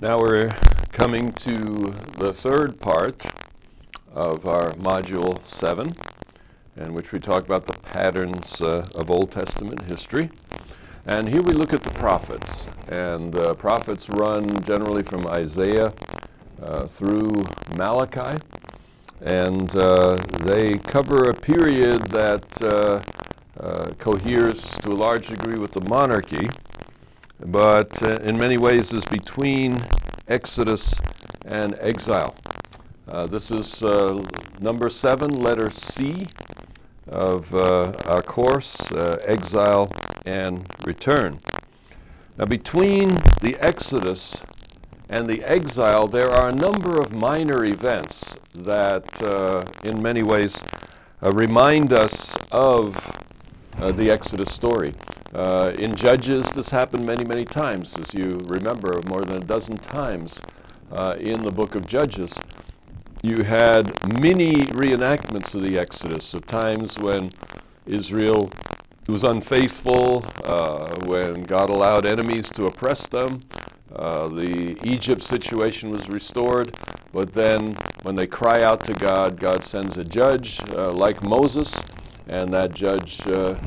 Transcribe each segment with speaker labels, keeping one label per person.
Speaker 1: Now we're coming to the third part of our Module 7, in which we talk about the patterns of Old Testament history. And here we look at the prophets. And the prophets run generally from Isaiah through Malachi. And they cover a period that coheres to a large degree with the monarchy, but in many ways is between Exodus and exile. This is number 7, letter C of our course, exile and return. Now, between the Exodus and the exile, there are a number of minor events that in many ways remind us of the Exodus story. In Judges, this happened many, many times, as you remember, more than a dozen times in the book of Judges. You had many reenactments of the Exodus, of times when Israel was unfaithful, when God allowed enemies to oppress them. The Egypt situation was restored, but then when they cry out to God, God sends a judge like Moses, and that judge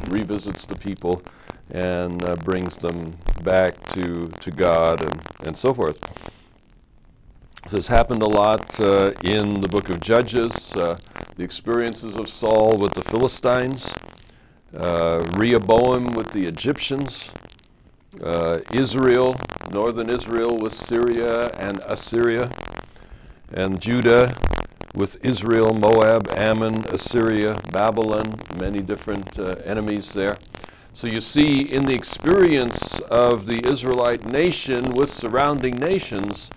Speaker 1: revisits the people and brings them back to God and so forth. This has happened a lot in the book of Judges, the experiences of Saul with the Philistines, Rehoboam with the Egyptians, Israel, northern Israel with Syria and Assyria, and Judah with Israel, Moab, Ammon, Assyria, Babylon, many different enemies there. So you see in the experience of the Israelite nation with surrounding nations,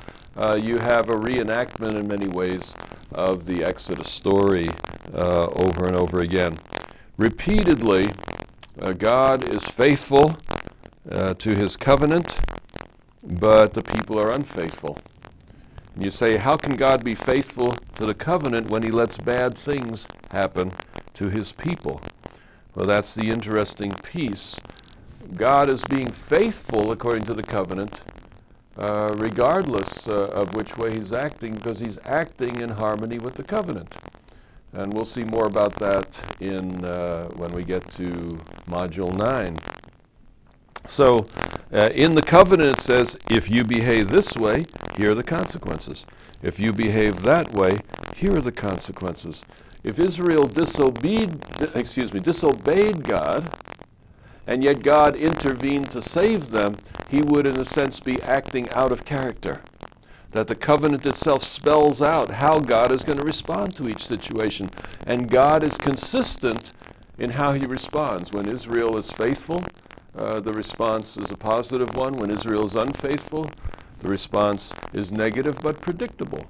Speaker 1: you have a reenactment in many ways of the Exodus story over and over again. Repeatedly, God is faithful to his covenant, but the people are unfaithful. And you say, how can God be faithful to the covenant when he lets bad things happen to his people? Well, that's the interesting piece. God is being faithful according to the covenant, regardless of which way he's acting, because he's acting in harmony with the covenant. And we'll see more about that when we get to Module 9. So, in the covenant it says, if you behave this way, here are the consequences. If you behave that way, here are the consequences. If Israel disobeyed God, and yet God intervened to save them, he would in a sense be acting out of character. That the covenant itself spells out how God is going to respond to each situation. And God is consistent in how he responds. When Israel is faithful, the response is a positive one. When Israel is unfaithful, the response is negative but predictable.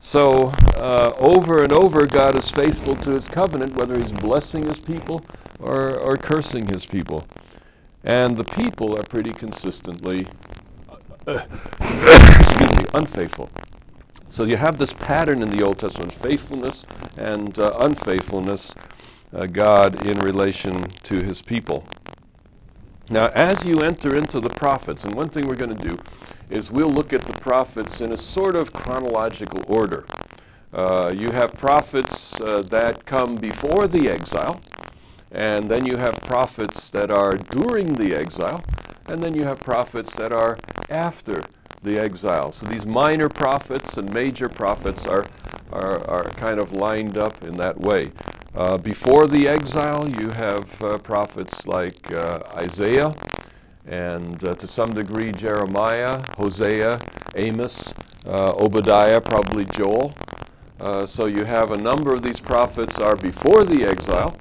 Speaker 1: So over and over, God is faithful to his covenant, whether he's blessing his people or cursing his people. And the people are pretty consistently unfaithful. So you have this pattern in the Old Testament, faithfulness and unfaithfulness, God in relation to his people. Now, as you enter into the prophets, and one thing we're going to do is we'll look at the prophets in a sort of chronological order. You have prophets that come before the exile, and then you have prophets that are during the exile, and then you have prophets that are after the exile. So these minor prophets and major prophets are kind of lined up in that way. Before the exile, you have prophets like Isaiah, and to some degree Jeremiah, Hosea, Amos, Obadiah, probably Joel. So you have a number of these prophets are before the exile.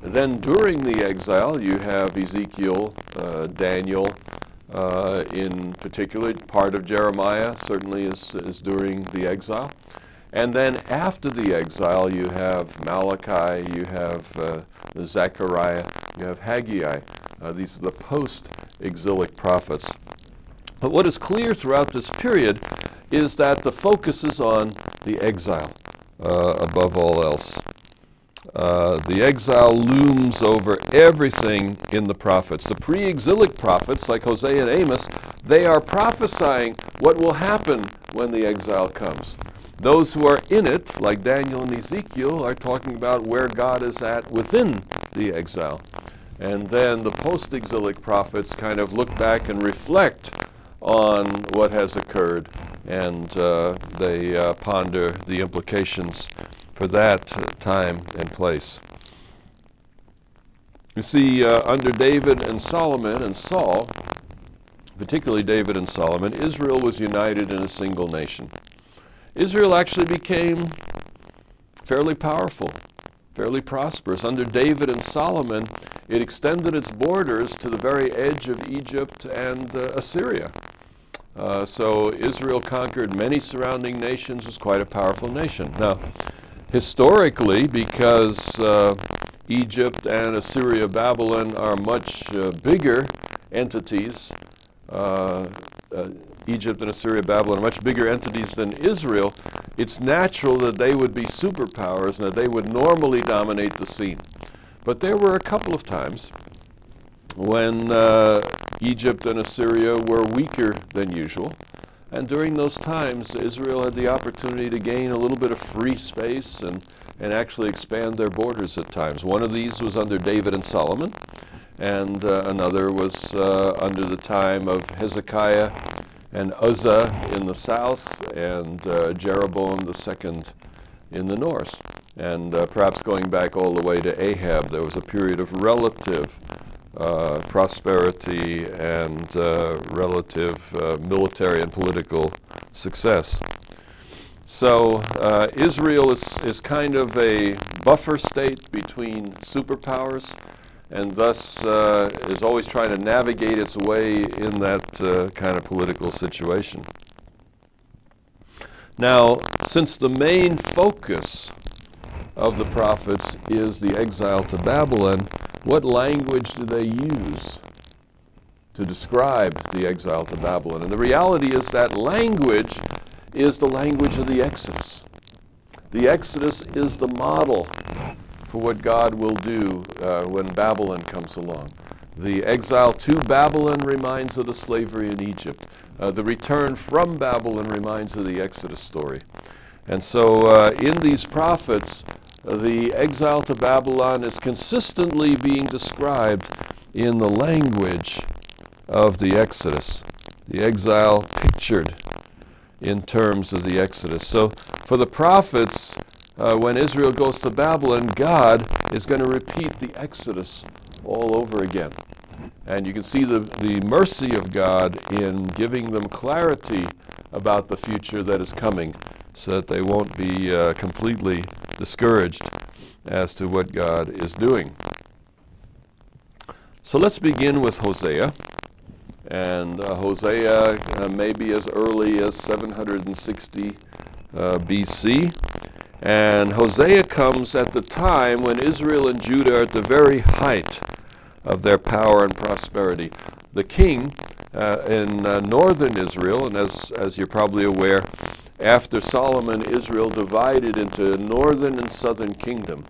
Speaker 1: Then during the exile, you have Ezekiel, Daniel, in particular. Part of Jeremiah certainly is during the exile. And then after the exile, you have Malachi, you have Zechariah, you have Haggai. These are the post-exilic prophets. But what is clear throughout this period is that the focus is on the exile above all else. The exile looms over everything in the prophets. The pre-exilic prophets, like Hosea and Amos, they are prophesying what will happen when the exile comes. Those who are in it, like Daniel and Ezekiel, are talking about where God is at within the exile. And then the post-exilic prophets kind of look back and reflect on what has occurred, and they ponder the implications for that time and place. You see, under David and Solomon and Saul, particularly David and Solomon, Israel was united in a single nation. Israel actually became fairly powerful, fairly prosperous. Under David and Solomon, it extended its borders to the very edge of Egypt and Assyria. So Israel conquered many surrounding nations, was quite a powerful nation. Now, historically, because Egypt and Assyria, Babylon are much bigger entities, Egypt and Assyria, Babylon are much bigger entities than Israel, it's natural that they would be superpowers and that they would normally dominate the scene. But there were a couple of times when Egypt and Assyria were weaker than usual. And during those times, Israel had the opportunity to gain a little bit of free space and actually expand their borders at times. One of these was under David and Solomon, and another was under the time of Hezekiah and Uzzah in the south, and Jeroboam II in the north. And perhaps going back all the way to Ahab, there was a period of relative prosperity and relative military and political success. So Israel is kind of a buffer state between superpowers, and thus is always trying to navigate its way in that kind of political situation. Now, since the main focus of the prophets is the exile to Babylon, what language do they use to describe the exile to Babylon? And the reality is that language is the language of the Exodus. The Exodus is the model for what God will do when Babylon comes along. The exile to Babylon reminds of the slavery in Egypt. The return from Babylon reminds of the Exodus story. And so in these prophets, the exile to Babylon is consistently being described in the language of the Exodus. The exile pictured in terms of the Exodus. So for the prophets, when Israel goes to Babylon, God is going to repeat the Exodus all over again. And you can see the mercy of God in giving them clarity about the future that is coming, so that they won't be completely discouraged as to what God is doing. So let's begin with Hosea. And Hosea may be as early as 760 BC. And Hosea comes at the time when Israel and Judah are at the very height of their power and prosperity. The king in northern Israel, and as you're probably aware, after Solomon, Israel divided into northern and southern kingdom.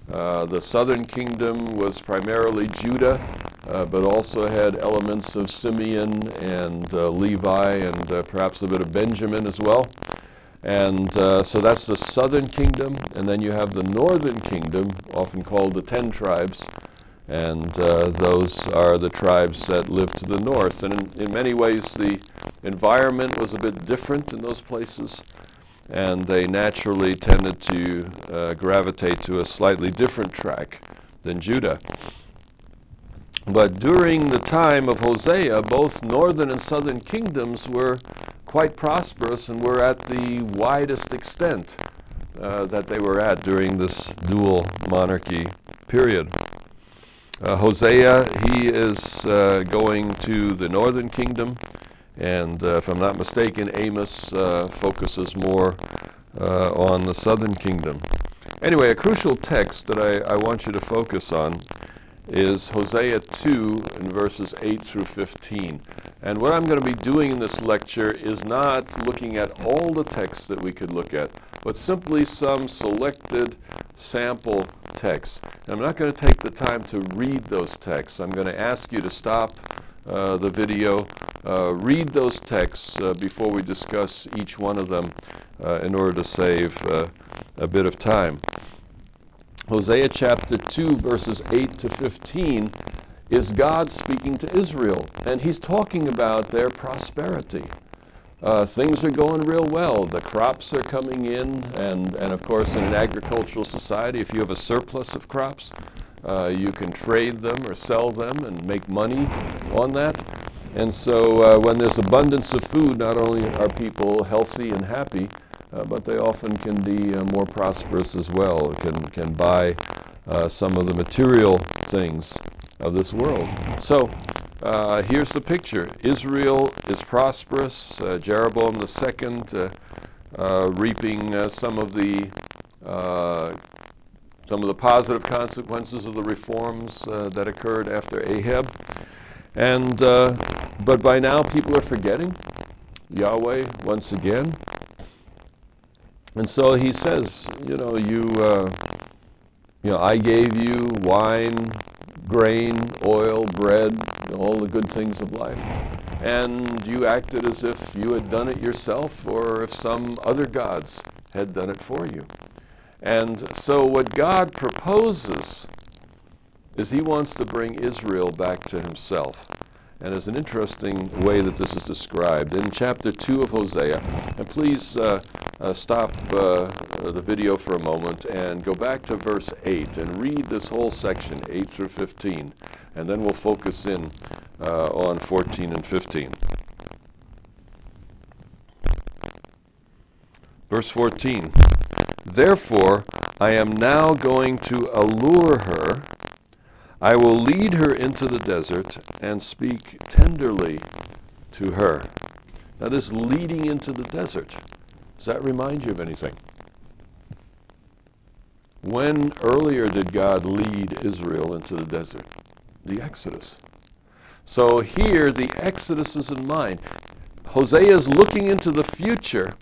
Speaker 1: The southern kingdom was primarily Judah, but also had elements of Simeon and Levi and perhaps a bit of Benjamin as well. And so that's the southern kingdom. And then you have the northern kingdom, often called the 10 tribes. And those are the tribes that live to the north. And in many ways, the environment was a bit different in those places. And they naturally tended to gravitate to a slightly different track than Judah. But during the time of Hosea, both northern and southern kingdoms were quite prosperous and were at the widest extent that they were at during this dual monarchy period. Hosea, he is going to the northern kingdom, and if I'm not mistaken, Amos focuses more on the southern kingdom. Anyway, a crucial text that I want you to focus on is Hosea 2 in verses 8 through 15. And what I'm going to be doing in this lecture is not looking at all the texts that we could look at. but simply some selected sample texts. And I'm not going to take the time to read those texts. I'm going to ask you to stop the video, read those texts before we discuss each one of them in order to save a bit of time. Hosea chapter 2, verses 8 to 15 is God speaking to Israel, and he's talking about their prosperity. Things are going real well. The crops are coming in, and of course in an agricultural society, if you have a surplus of crops, you can trade them or sell them and make money on that. And so when there's abundance of food, not only are people healthy and happy, but they often can be more prosperous as well, can buy some of the material things of this world. So here's the picture. Israel is prosperous. Jeroboam II reaping some of the positive consequences of the reforms that occurred after Ahab. And but by now people are forgetting Yahweh once again. And so he says, I gave you wine, grain, oil, bread, all the good things of life, and you acted as if you had done it yourself or if some other gods had done it for you. And so what God proposes is he wants to bring Israel back to himself. And there's an interesting way that this is described in chapter 2 of Hosea. And please stop the video for a moment and go back to verse 8 and read this whole section, 8 through 15. And then we'll focus in on 14 and 15. Verse 14, therefore I am now going to allure her. I will lead her into the desert and speak tenderly to her. Now this leading into the desert, does that remind you of anything? When earlier did God lead Israel into the desert? The Exodus. So here the Exodus is in mind. Hosea is looking into the future.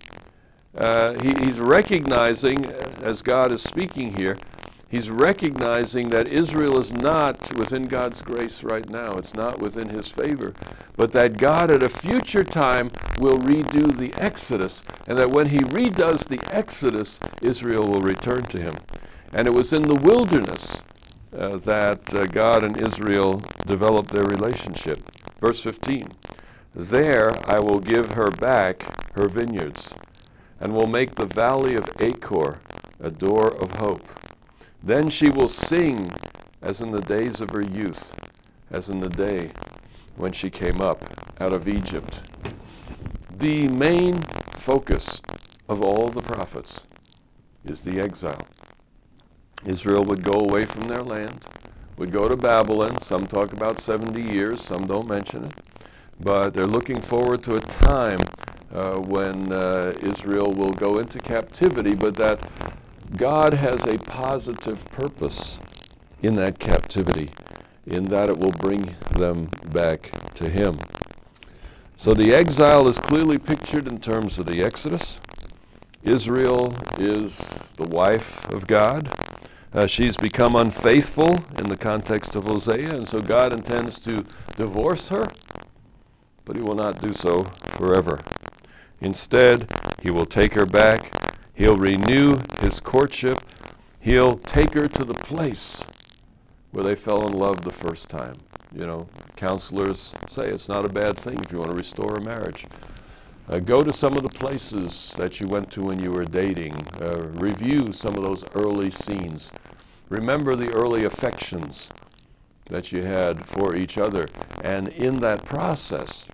Speaker 1: He's recognizing, as God is speaking here, he's recognizing that Israel is not within God's grace right now. It's not within his favor. But that God at a future time will redo the Exodus. And that when he redoes the Exodus, Israel will return to him. And it was in the wilderness that God and Israel developed their relationship. Verse 15, there I will give her back her vineyards, and will make the valley of Achor a door of hope. Then she will sing as in the days of her youth, as in the day when she came up out of Egypt. The main focus of all the prophets is the exile. Israel would go away from their land, would go to Babylon. Some talk about 70 years, some don't mention it. But they're looking forward to a time when Israel will go into captivity, but that God has a positive purpose in that captivity, in that it will bring them back to him. So the exile is clearly pictured in terms of the Exodus. Israel is the wife of God. She's become unfaithful in the context of Hosea, and so God intends to divorce her, but he will not do so forever. Instead, he will take her back. He'll renew his courtship. He'll take her to the place where they fell in love the first time. You know, counselors say it's not a bad thing if you want to restore a marriage. Go to some of the places that you went to when you were dating. Review some of those early scenes. Remember the early affections that you had for each other. And in that process,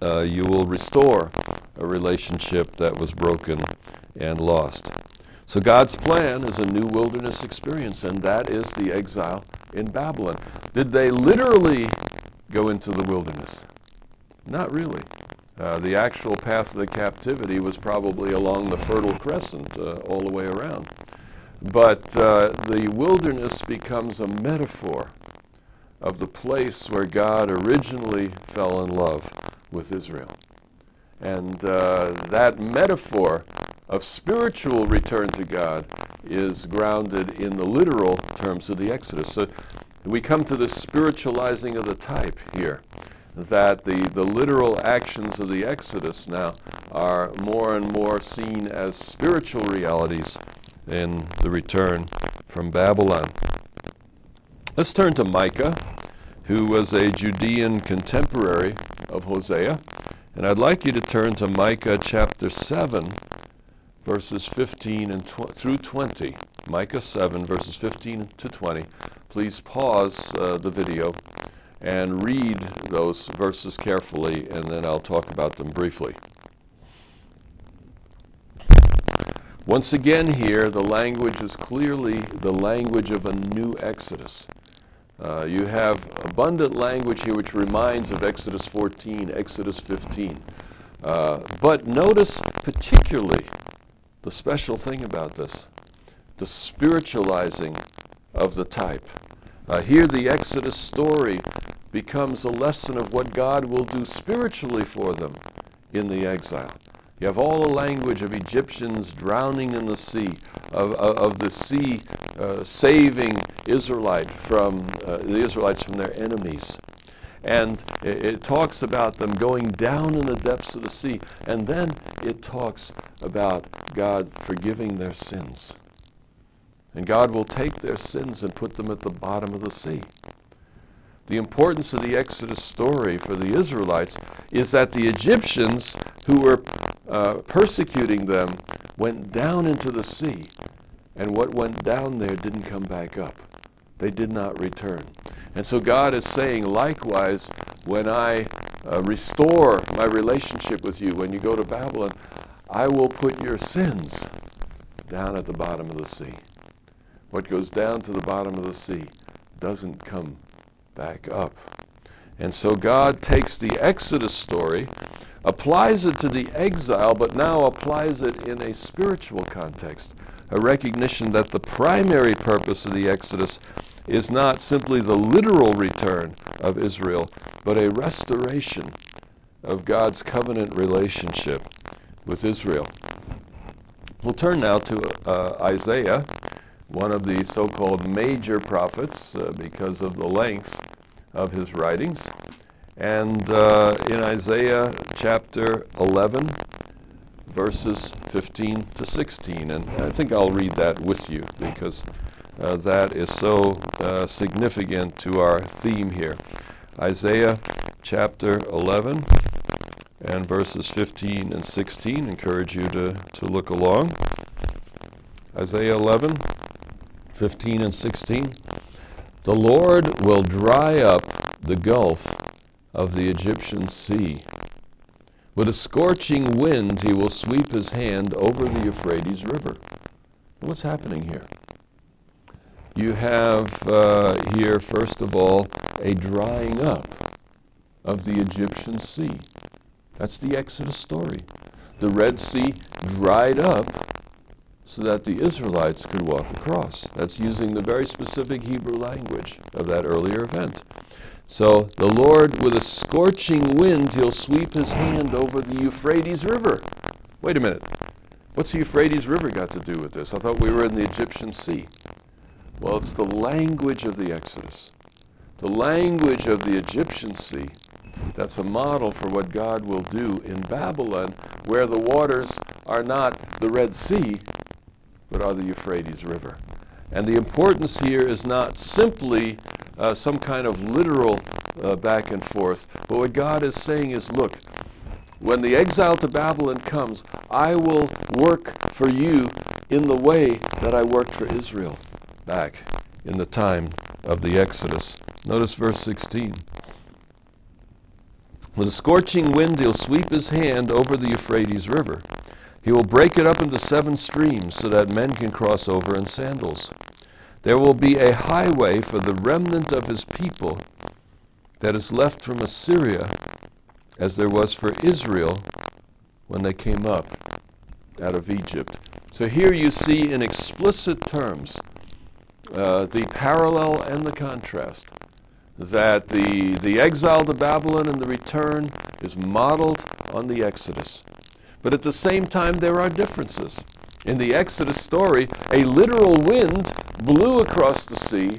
Speaker 1: you will restore a relationship that was broken and lost. So God's plan is a new wilderness experience, and that is the exile in Babylon. Did they literally go into the wilderness? Not really. The actual path of the captivity was probably along the Fertile Crescent all the way around. But the wilderness becomes a metaphor of the place where God originally fell in love with Israel. And that metaphor of spiritual return to God is grounded in the literal terms of the Exodus. So we come to this spiritualizing of the type here, that the literal actions of the Exodus now are more and more seen as spiritual realities in the return from Babylon. Let's turn to Micah, who was a Judean contemporary of Hosea. And I'd like you to turn to Micah chapter 7, verses 15 and through 20. Micah 7, verses 15 to 20. Please pause the video and read those verses carefully, and then I'll talk about them briefly. Once again here, the language is clearly the language of a new Exodus. You have abundant language here which reminds of Exodus 14, Exodus 15. But notice particularly the special thing about this, the spiritualizing of the type. Here the Exodus story becomes a lesson of what God will do spiritually for them in the exile. You have all the language of Egyptians drowning in the sea, of the sea saving the Israelites from their enemies. And it talks about them going down in the depths of the sea. And then it talks about God forgiving their sins. And God will take their sins and put them at the bottom of the sea. The importance of the Exodus story for the Israelites is that the Egyptians who were persecuting them went down into the sea. And what went down there didn't come back up. They did not return. And so God is saying, likewise, when I restore my relationship with you, when you go to Babylon, I will put your sins down at the bottom of the sea. What goes down to the bottom of the sea doesn't come back up. And so God takes the Exodus story, applies it to the exile, but now applies it in a spiritual context, a recognition that the primary purpose of the Exodus is not simply the literal return of Israel, but a restoration of God's covenant relationship with Israel. We'll turn now to Isaiah, one of the so-called major prophets because of the length of his writings. And in Isaiah chapter 11, verses 15 to 16. And I think I'll read that with you because that is so significant to our theme here. Isaiah chapter 11 and verses 15 and 16. Encourage you to look along. Isaiah 11, 15 and 16. The Lord will dry up the gulf of the Egyptian sea. With a scorching wind he will sweep his hand over the Euphrates River. What's happening here? You have here, first of all, a drying up of the Egyptian sea. That's the Exodus story. The Red Sea dried up so that the Israelites could walk across. That's using the very specific Hebrew language of that earlier event. So the Lord, with a scorching wind, he'll sweep his hand over the Euphrates River. Wait a minute. What's the Euphrates River got to do with this? I thought we were in the Egyptian Sea. Well, it's the language of the Exodus. The language of the Egyptian Sea. That's a model for what God will do in Babylon, where the waters are not the Red Sea, but are the Euphrates River. And the importance here is not simply some kind of literal back and forth, but what God is saying is, look, when the exile to Babylon comes, I will work for you in the way that I worked for Israel back in the time of the Exodus. Notice verse 16. With a scorching wind he'll sweep his hand over the Euphrates River. He will break it up into 7 streams so that men can cross over in sandals. There will be a highway for the remnant of his people that is left from Assyria, as there was for Israel when they came up out of Egypt. So here you see in explicit terms the parallel and the contrast, that the exile to Babylon and the return is modeled on the Exodus. But at the same time, there are differences. In the Exodus story, a literal wind blew across the sea,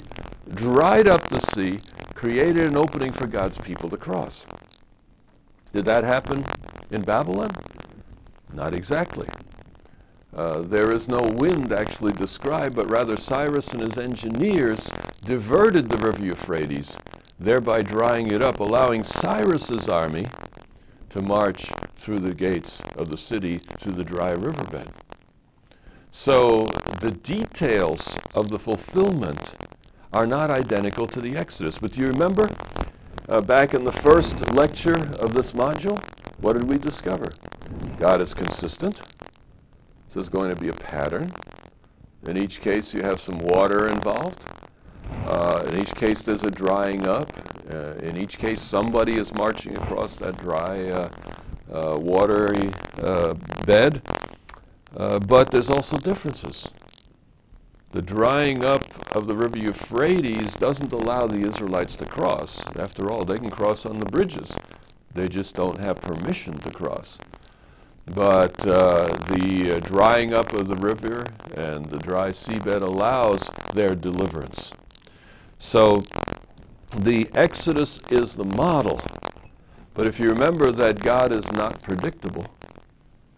Speaker 1: dried up the sea, created an opening for God's people to cross. Did that happen in Babylon? Not exactly. There is no wind actually described, but rather Cyrus and his engineers diverted the river Euphrates, thereby drying it up, allowing Cyrus's army to march through the gates of the city to the dry riverbed. So the details of the fulfillment are not identical to the Exodus. But do you remember back in the first lecture of this module, what did we discover? God is consistent. There's going to be a pattern. In each case, you have some water involved. In each case, there's a drying up. In each case, somebody is marching across that dry, watery bed. But there's also differences. The drying up of the river Euphrates doesn't allow the Israelites to cross. After all, they can cross on the bridges. They just don't have permission to cross. But the drying up of the river and the dry seabed allows their deliverance. So the Exodus is the model. But if you remember that God is not predictable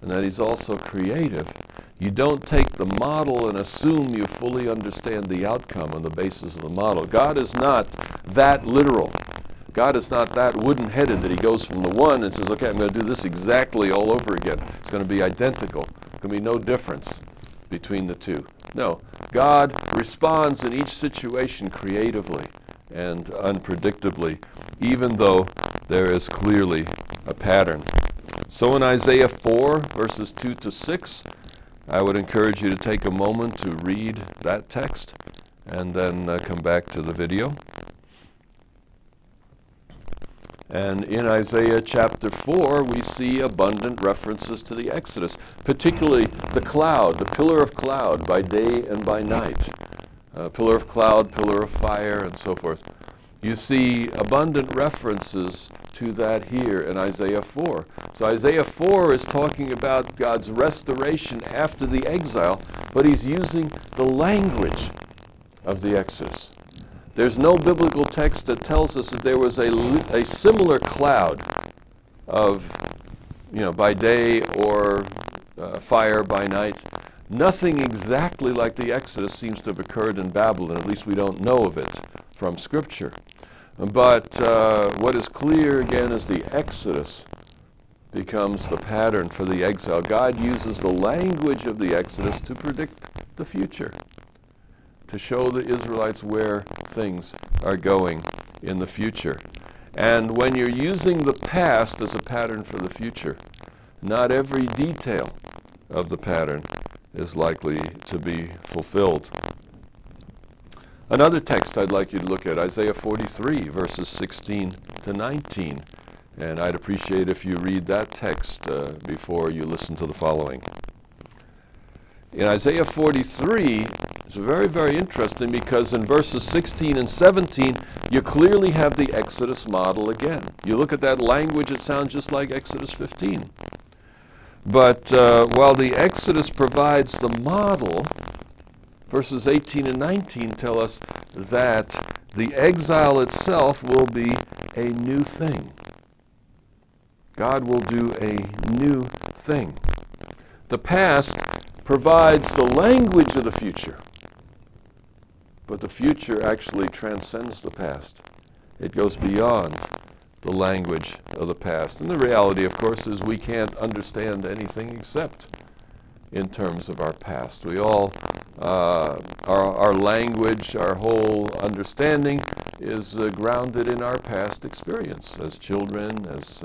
Speaker 1: and that He's also creative, you don't take the model and assume you fully understand the outcome on the basis of the model. God is not that literal. God is not that wooden-headed that He goes from the one and says, okay, I'm going to do this exactly all over again. It's going to be identical. There's going to be no difference between the two. No, God responds in each situation creatively and unpredictably, even though there is clearly a pattern. So in Isaiah 4, verses 2 to 6, I would encourage you to take a moment to read that text and then come back to the video. And in Isaiah chapter 4, we see abundant references to the Exodus, particularly the cloud, the pillar of cloud by day and by night. Pillar of cloud, pillar of fire, and so forth. You see abundant references to that here in Isaiah 4. So Isaiah 4 is talking about God's restoration after the exile, but he's using the language of the Exodus. There's no biblical text that tells us that there was a similar cloud of, by day or fire by night. Nothing exactly like the Exodus seems to have occurred in Babylon. At least we don't know of it from Scripture. But what is clear again is the Exodus becomes the pattern for the exile. God uses the language of the Exodus to predict the future, to show the Israelites where things are going in the future. And when you're using the past as a pattern for the future, not every detail of the pattern is likely to be fulfilled. Another text I'd like you to look at, Isaiah 43, verses 16 to 19. And I'd appreciate if you read that text before you listen to the following. In Isaiah 43, it's very, very interesting because in verses 16 and 17, you clearly have the Exodus model again. You look at that language, it sounds just like Exodus 15. But while the Exodus provides the model, verses 18 and 19 tell us that the exile itself will be a new thing. God will do a new thing. The past provides the language of the future, but the future actually transcends the past. It goes beyond the language of the past. And the reality, of course, is we can't understand anything except in terms of our past. We all, our language, our whole understanding is grounded in our past experience as children, as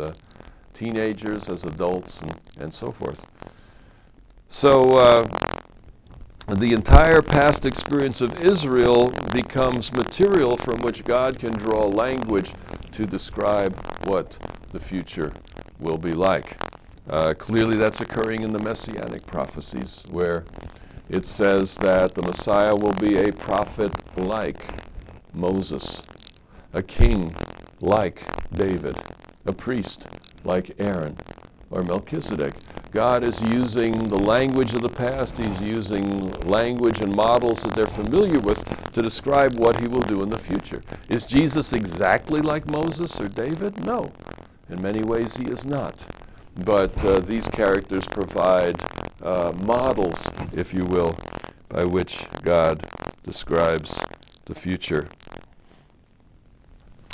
Speaker 1: teenagers, as adults, and so forth. So the entire past experience of Israel becomes material from which God can draw language to describe what the future will be like. Clearly that's occurring in the Messianic prophecies, where it says that the Messiah will be a prophet like Moses, a king like David, a priest like Aaron or Melchizedek. God is using the language of the past. He's using language and models that they're familiar with to describe what he will do in the future. Is Jesus exactly like Moses or David? No. In many ways he is not. But these characters provide models, if you will, by which God describes the future.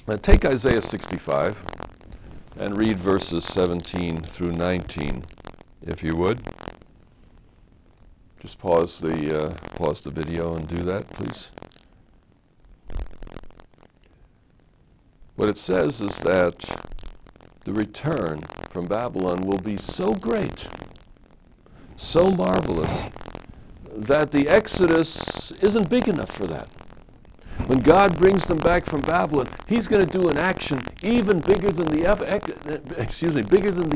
Speaker 1: Now take Isaiah 65 and read verses 17 through 19, if you would. Just pause the video and do that, please. What it says is that the return from Babylon will be so great, so marvelous, that the Exodus isn't big enough for that. When God brings them back from Babylon, he's going to do an action even bigger than the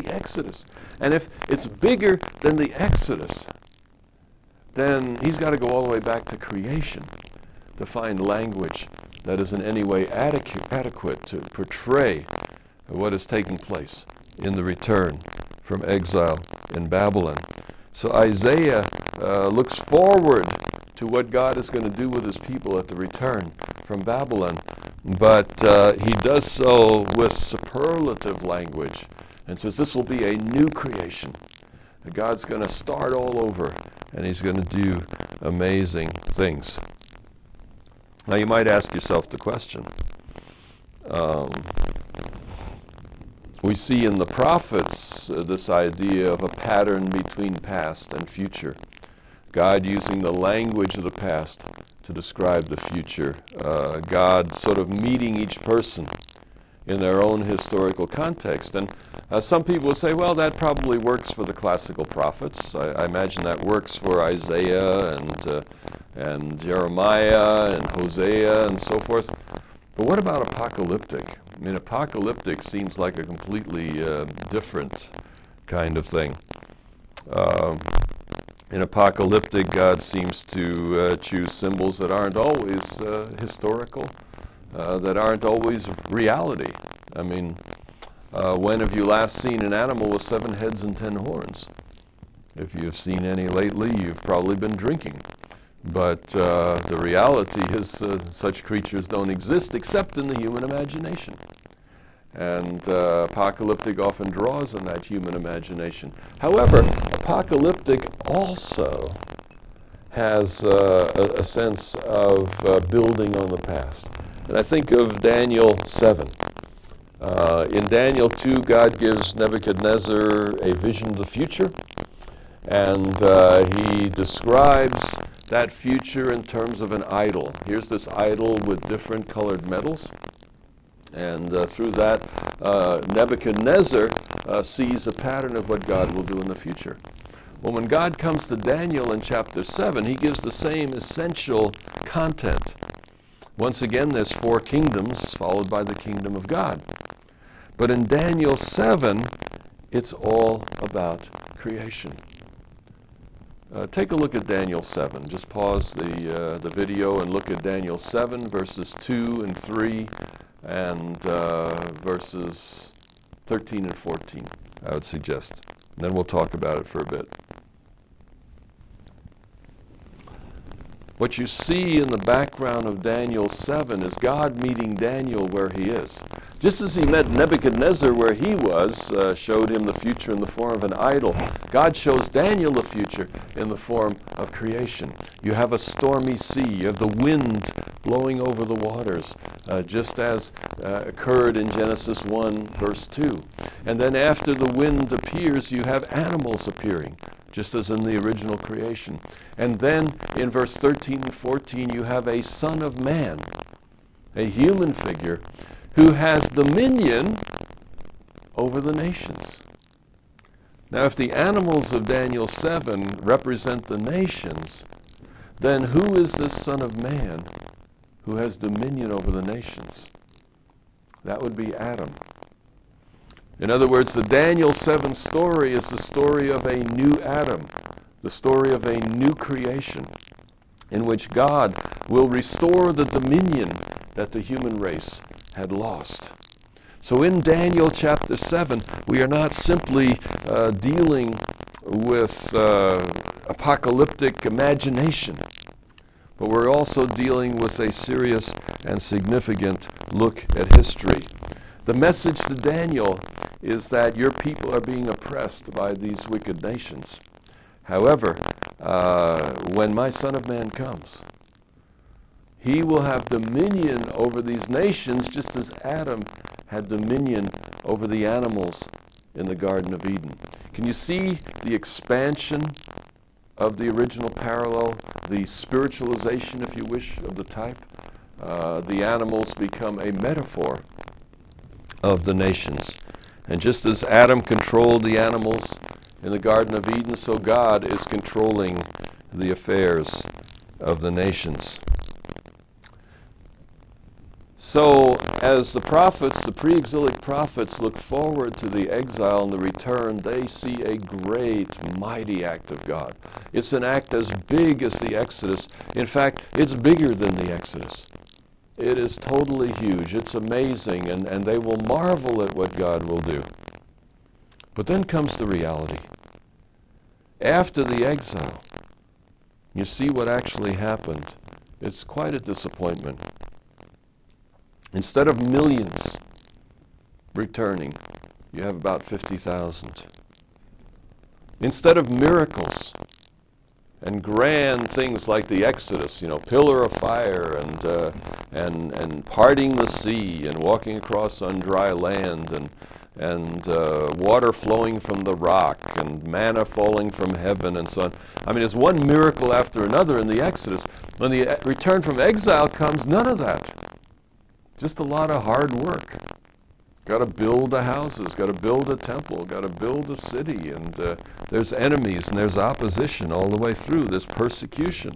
Speaker 1: Exodus. And if it's bigger than the Exodus, then he's got to go all the way back to creation to find language that is in any way adequate to portray what is taking place in the return from exile in Babylon. So Isaiah looks forward to what God is going to do with his people at the return from Babylon, but he does so with superlative language and says this will be a new creation. God's going to start all over and he's going to do amazing things. Now you might ask yourself the question, we see in the prophets this idea of a pattern between past and future. God using the language of the past to describe the future. God sort of meeting each person in their own historical context. And some people would say, well, that probably works for the classical prophets. I imagine that works for Isaiah and Jeremiah and Hosea and so forth. But what about apocalyptic? I mean, apocalyptic seems like a completely different kind of thing. In apocalyptic, God seems to choose symbols that aren't always historical, that aren't always reality. I mean, when have you last seen an animal with 7 heads and 10 horns? If you've seen any lately, you've probably been drinking. But the reality is such creatures don't exist except in the human imagination. And apocalyptic often draws on that human imagination. However, apocalyptic also has a sense of building on the past. And I think of Daniel 7. In Daniel 2, God gives Nebuchadnezzar a vision of the future. And he describes that future in terms of an idol. Here's this idol with different colored metals. And through that, Nebuchadnezzar sees a pattern of what God will do in the future. Well, when God comes to Daniel in chapter 7, he gives the same essential content. Once again, there's 4 kingdoms followed by the kingdom of God. But in Daniel 7, it's all about creation. Take a look at Daniel 7. Just pause the video and look at Daniel 7, verses 2 and 3, and verses 13 and 14, I would suggest. And then we'll talk about it for a bit. What you see in the background of Daniel 7 is God meeting Daniel where he is. Just as he met Nebuchadnezzar where he was, showed him the future in the form of an idol, God shows Daniel the future in the form of creation. You have a stormy sea, you have the wind blowing over the waters, just as occurred in Genesis 1, verse 2. And then after the wind appears, you have animals appearing, just as in the original creation. And then in verse 13 and 14, you have a son of man, a human figure, who has dominion over the nations. Now, if the animals of Daniel 7 represent the nations, then who is this son of man who has dominion over the nations? That would be Adam. In other words, the Daniel 7 story is the story of a new Adam, the story of a new creation, in which God will restore the dominion that the human race had lost. So in Daniel chapter 7, we are not simply dealing with apocalyptic imagination, but we're also dealing with a serious and significant look at history. The message to Daniel is that your people are being oppressed by these wicked nations. However, when my Son of Man comes, he will have dominion over these nations just as Adam had dominion over the animals in the Garden of Eden. Can you see the expansion of the original parallel, the spiritualization, if you wish, of the type? The animals become a metaphor of the nations. And just as Adam controlled the animals in the Garden of Eden, so God is controlling the affairs of the nations. So as the prophets, the pre-exilic prophets, look forward to the exile and the return, they see a great, mighty act of God. It's an act as big as the Exodus. In fact, it's bigger than the Exodus. It is totally huge. It's amazing, and they will marvel at what God will do. But then comes the reality. After the exile, you see what actually happened. It's quite a disappointment. Instead of millions returning, you have about 50,000. Instead of miracles and grand things like the Exodus, pillar of fire and parting the sea and walking across on dry land and water flowing from the rock and manna falling from heaven and so on. I mean, it's one miracle after another in the Exodus. When the return from exile comes, none of that. Just a lot of hard work. Got to build the houses, got to build a temple, got to build a city, and there's enemies and there's opposition all the way through, there's persecution.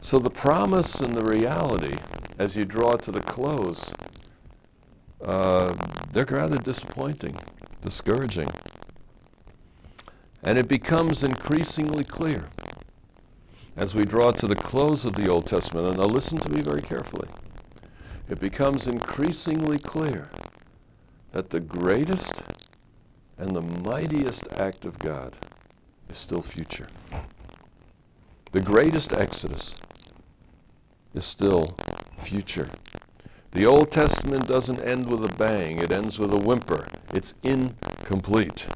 Speaker 1: So the promise and the reality, as you draw to the close, they're rather disappointing, discouraging. And it becomes increasingly clear as we draw to the close of the Old Testament, and now listen to me very carefully. It becomes increasingly clear that the greatest and the mightiest act of God is still future. The greatest Exodus is still future. The Old Testament doesn't end with a bang, it ends with a whimper. It's incomplete.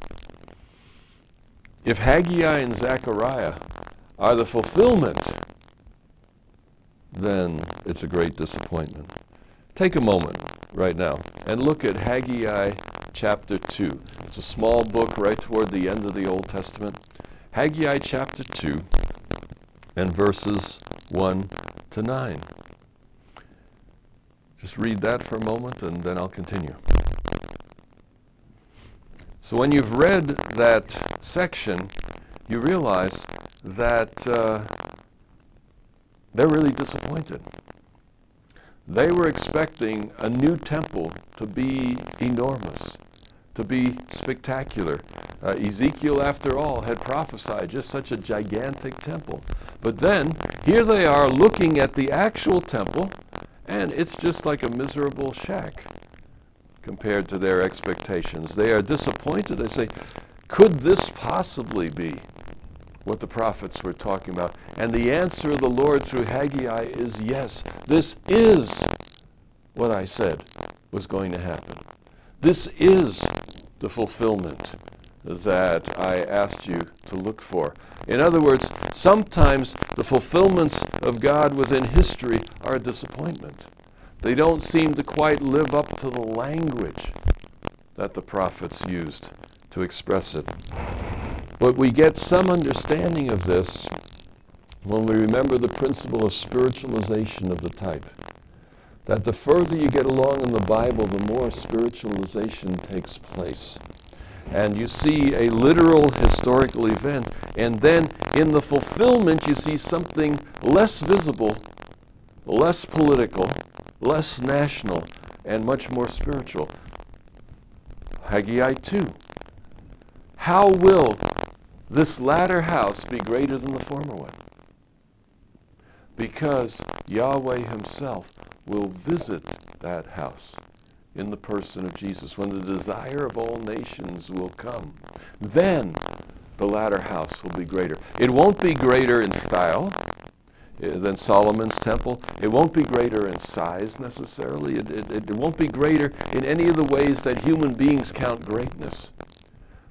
Speaker 1: If Haggai and Zechariah are the fulfillment, then it's a great disappointment. Take a moment right now and look at Haggai chapter 2. It's a small book right toward the end of the Old Testament. Haggai chapter 2 and verses 1 to 9. Just read that for a moment and then I'll continue. So when you've read that section, you realize that they're really disappointed. They were expecting a new temple to be enormous, to be spectacular. Ezekiel, after all, had prophesied just such a gigantic temple. But then, here they are looking at the actual temple, and it's just like a miserable shack compared to their expectations. They are disappointed. They say, could this possibly be what the prophets were talking about? And the answer of the Lord through Haggai is yes, this is what I said was going to happen. This is the fulfillment that I asked you to look for. In other words, sometimes the fulfillments of God within history are a disappointment. They don't seem to quite live up to the language that the prophets used to express it. But we get some understanding of this when we remember the principle of spiritualization of the type. That the further you get along in the Bible, the more spiritualization takes place. And you see a literal historical event, and then in the fulfillment you see something less visible, less political, less national, and much more spiritual. Haggai 2. How will this latter house be greater than the former one? Because Yahweh himself will visit that house. in the person of Jesus, when the desire of all nations will come, then the latter house will be greater. It won't be greater in style than Solomon's temple. It won't be greater in size necessarily. It won't be greater in any of the ways that human beings count greatness.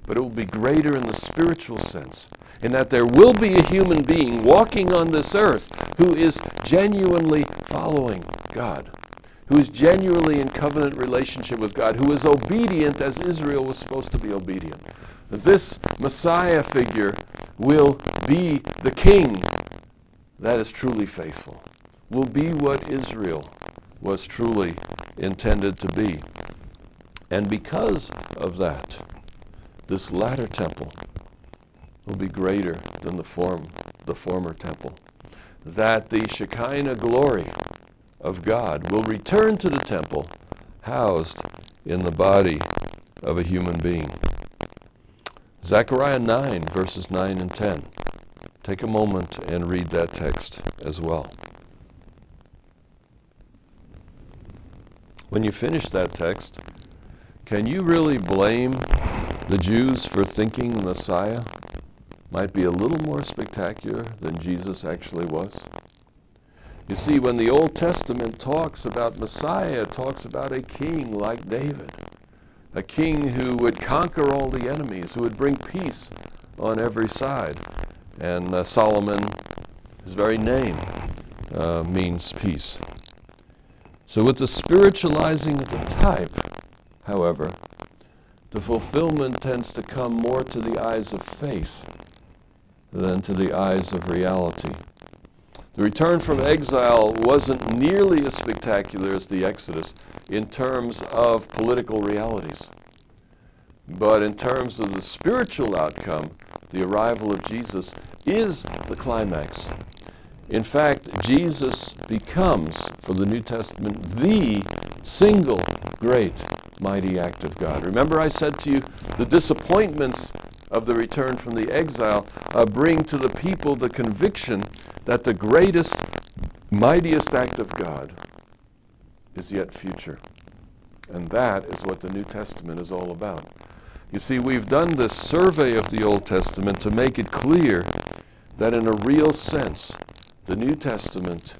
Speaker 1: But it will be greater in the spiritual sense, in that there will be a human being walking on this earth who is genuinely following God, who is genuinely in covenant relationship with God, who is obedient as Israel was supposed to be obedient. This Messiah figure will be the king that is truly faithful, will be what Israel was truly intended to be. And because of that, this latter temple will be greater than the former temple. That the Shekinah glory of God will return to the temple, housed in the body of a human being. Zechariah 9, verses 9 and 10. Take a moment and read that text as well. When you finish that text, can you really blame the Jews for thinking the Messiah might be a little more spectacular than Jesus actually was? You see, when the Old Testament talks about Messiah, it talks about a king like David, a king who would conquer all the enemies, who would bring peace on every side. And Solomon, his very name, means peace. So with the spiritualizing of the type, however, the fulfillment tends to come more to the eyes of faith than to the eyes of reality. The return from exile wasn't nearly as spectacular as the Exodus in terms of political realities. But in terms of the spiritual outcome, the arrival of Jesus is the climax. In fact, Jesus becomes, for the New Testament, the single great mighty act of God. Remember I said to you, the disappointments of the return from the exile bring to the people the conviction that the greatest, mightiest act of God is yet future. And that is what the New Testament is all about. You see, we've done this survey of the Old Testament to make it clear that in a real sense, the New Testament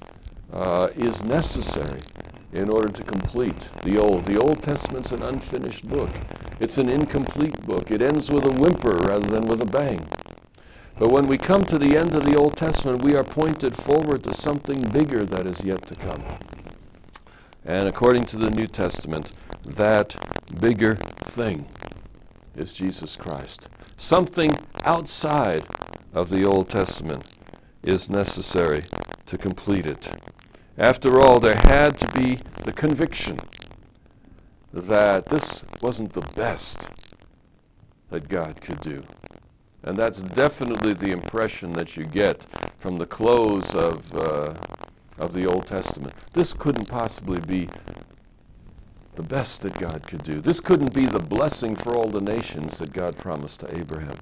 Speaker 1: is necessary in order to complete the Old. The Old Testament's an unfinished book. It's an incomplete book. It ends with a whimper rather than with a bang. But when we come to the end of the Old Testament, we are pointed forward to something bigger that is yet to come. And according to the New Testament, that bigger thing is Jesus Christ. Something outside of the Old Testament is necessary to complete it. After all, there had to be the conviction that this wasn't the best that God could do. And that's definitely the impression that you get from the close of the Old Testament. This couldn't possibly be the best that God could do. This couldn't be the blessing for all the nations that God promised to Abraham.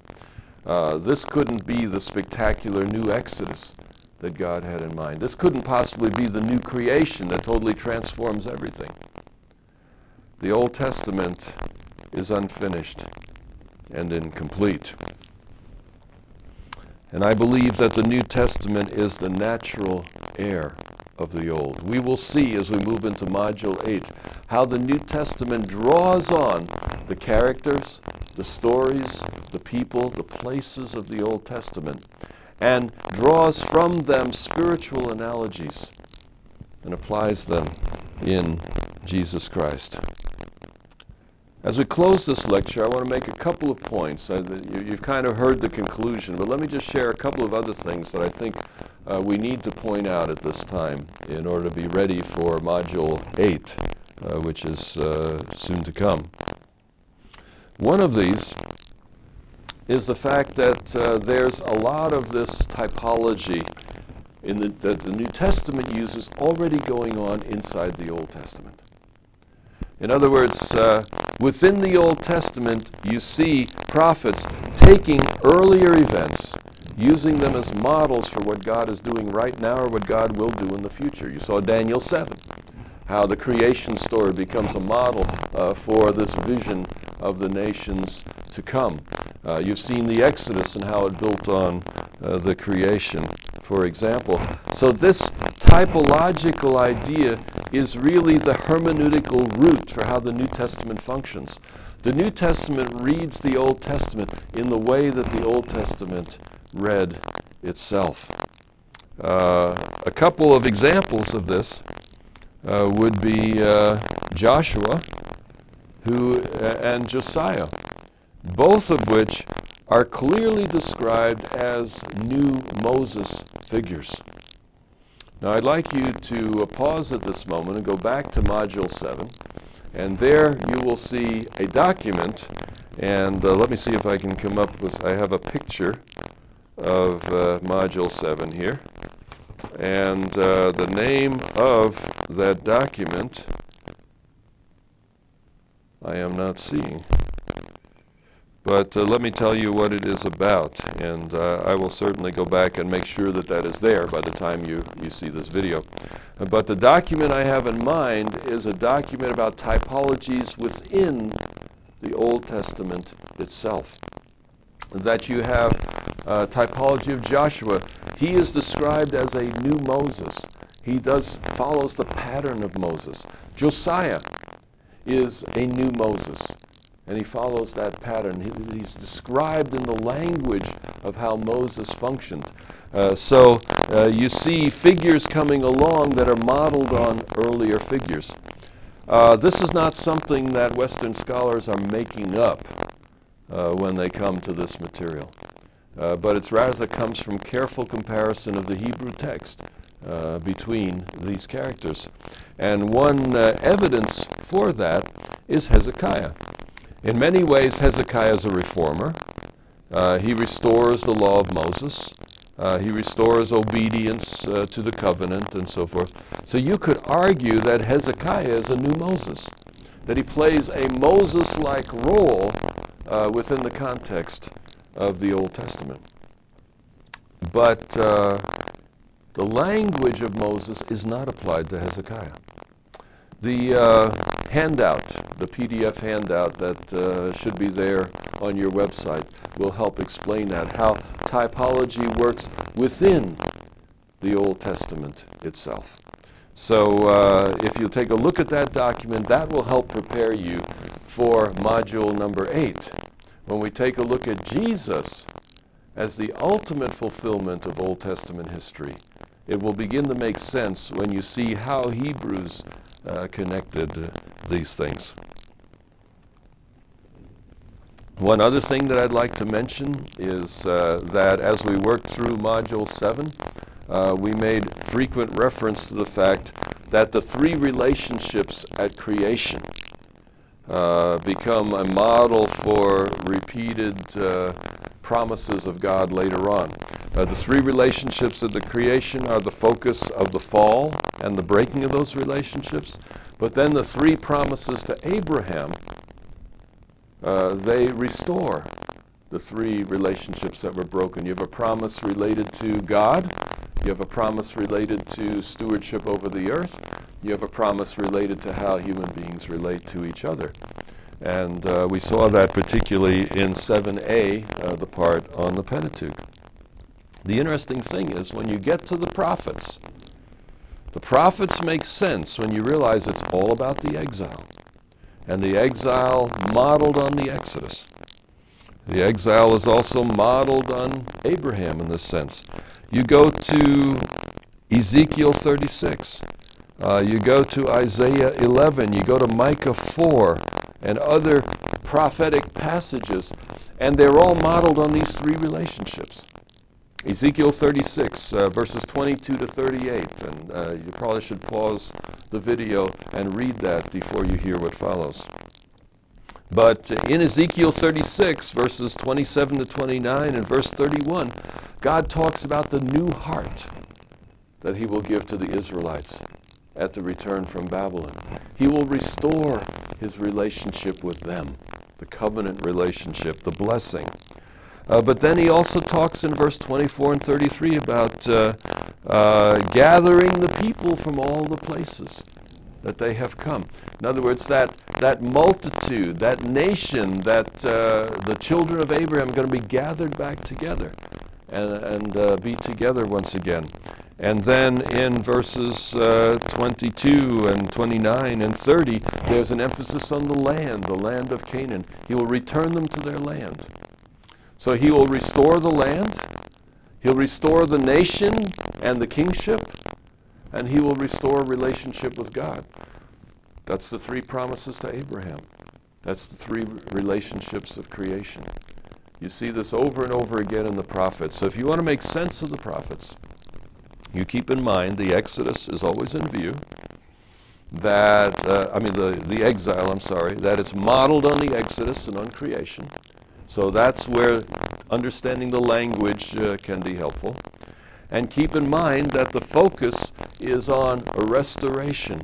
Speaker 1: This couldn't be the spectacular new Exodus that God had in mind. This couldn't possibly be the new creation that totally transforms everything. The Old Testament is unfinished and incomplete. And I believe that the New Testament is the natural heir of the Old. We will see as we move into Module 8 how the New Testament draws on the characters, the stories, the people, the places of the Old Testament, and draws from them spiritual analogies and applies them in Jesus Christ. As we close this lecture, I want to make a couple of points. You've kind of heard the conclusion, but let me just share a couple of other things that I think we need to point out at this time in order to be ready for Module 8, which is soon to come. One of these is the fact that there's a lot of this typology that the New Testament uses already going on inside the Old Testament. In other words, within the Old Testament, you see prophets taking earlier events, using them as models for what God is doing right now or what God will do in the future. You saw Daniel 7, how the creation story becomes a model for this vision of the nations to come. You've seen the Exodus and how it built on the creation, for example. So this typological idea is really the hermeneutical root for how the New Testament functions. The New Testament reads the Old Testament in the way that the Old Testament read itself. A couple of examples of this would be Joshua and Josiah, both of which are clearly described as new Moses figures. Now I'd like you to pause at this moment and go back to Module 7, and there you will see a document, and let me see if I can come up with, I have a picture of Module 7 here, and the name of that document I am not seeing. But let me tell you what it is about, and I will certainly go back and make sure that that is there by the time you see this video. But the document I have in mind is a document about typologies within the Old Testament itself. That you have typology of Joshua. He is described as a new Moses. He follows the pattern of Moses. Josiah is a new Moses, and he follows that pattern. He's described in the language of how Moses functioned. So you see figures coming along that are modeled on earlier figures. This is not something that Western scholars are making up when they come to this material, but it's rather comes from careful comparison of the Hebrew text between these characters. And one evidence for that is Hezekiah. In many ways, Hezekiah is a reformer. He restores the law of Moses. He restores obedience to the covenant and so forth. So you could argue that Hezekiah is a new Moses, that he plays a Moses-like role within the context of the Old Testament. But the language of Moses is not applied to Hezekiah. The handout, the PDF handout that should be there on your website will help explain that, how typology works within the Old Testament itself. So if you take a look at that document, that will help prepare you for module number 8. When we take a look at Jesus as the ultimate fulfillment of Old Testament history, it will begin to make sense when you see how Hebrews connected these things. One other thing that I'd like to mention is that as we worked through Module 7, we made frequent reference to the fact that the three relationships at creation become a model for repeated promises of God later on. The three relationships of the creation are the focus of the fall and the breaking of those relationships. But then the three promises to Abraham, they restore the three relationships that were broken. You have a promise related to God. You have a promise related to stewardship over the earth. You have a promise related to how human beings relate to each other. And we saw that particularly in 7a, the part on the Pentateuch. The interesting thing is when you get to the prophets make sense when you realize it's all about the exile. And the exile modeled on the Exodus. The exile is also modeled on Abraham in this sense. You go to Ezekiel 36. You go to Isaiah 11. You go to Micah 4 and other prophetic passages. And they're all modeled on these three relationships. Ezekiel 36, verses 22 to 38, and you probably should pause the video and read that before you hear what follows. But in Ezekiel 36, verses 27 to 29 and verse 31, God talks about the new heart that he will give to the Israelites at the return from Babylon. He will restore his relationship with them, the covenant relationship, the blessing. But then he also talks in verse 24 and 33 about gathering the people from all the places that they have come. In other words, that multitude, that nation, that the children of Abraham are going to be gathered back together and be together once again. And then in verses 22 and 29 and 30, there's an emphasis on the land of Canaan. He will return them to their land. So he will restore the land, he'll restore the nation and the kingship, and he will restore a relationship with God. That's the three promises to Abraham. That's the three relationships of creation. You see this over and over again in the prophets. So if you want to make sense of the prophets, you keep in mind the Exodus is always in view, that, the exile, that it's modeled on the Exodus and on creation. So that's where understanding the language can be helpful. And keep in mind that the focus is on a restoration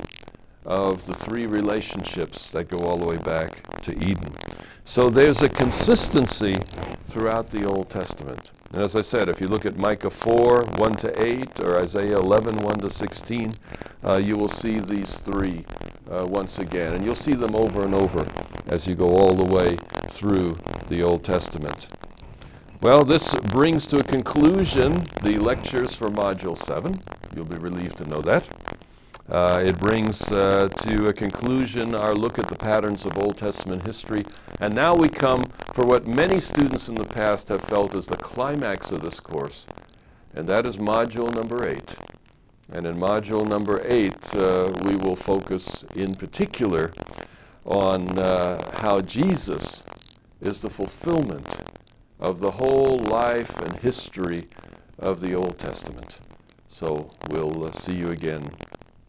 Speaker 1: of the three relationships that go all the way back to Eden. So there's a consistency throughout the Old Testament. And as I said, if you look at Micah 4, 1 to 8, or Isaiah 11, 1 to 16, you will see these three once again. And you'll see them over and over as you go all the way through the Old Testament. Well, this brings to a conclusion the lectures for Module 7. You'll be relieved to know that. It brings to a conclusion our look at the patterns of Old Testament history. And now we come for what many students in the past have felt is the climax of this course, and that is Module number 8. And in Module number 8, we will focus in particular on how Jesus is the fulfillment of the whole life and history of the Old Testament. So we'll see you again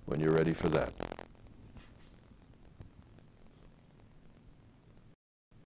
Speaker 1: when you're ready for that.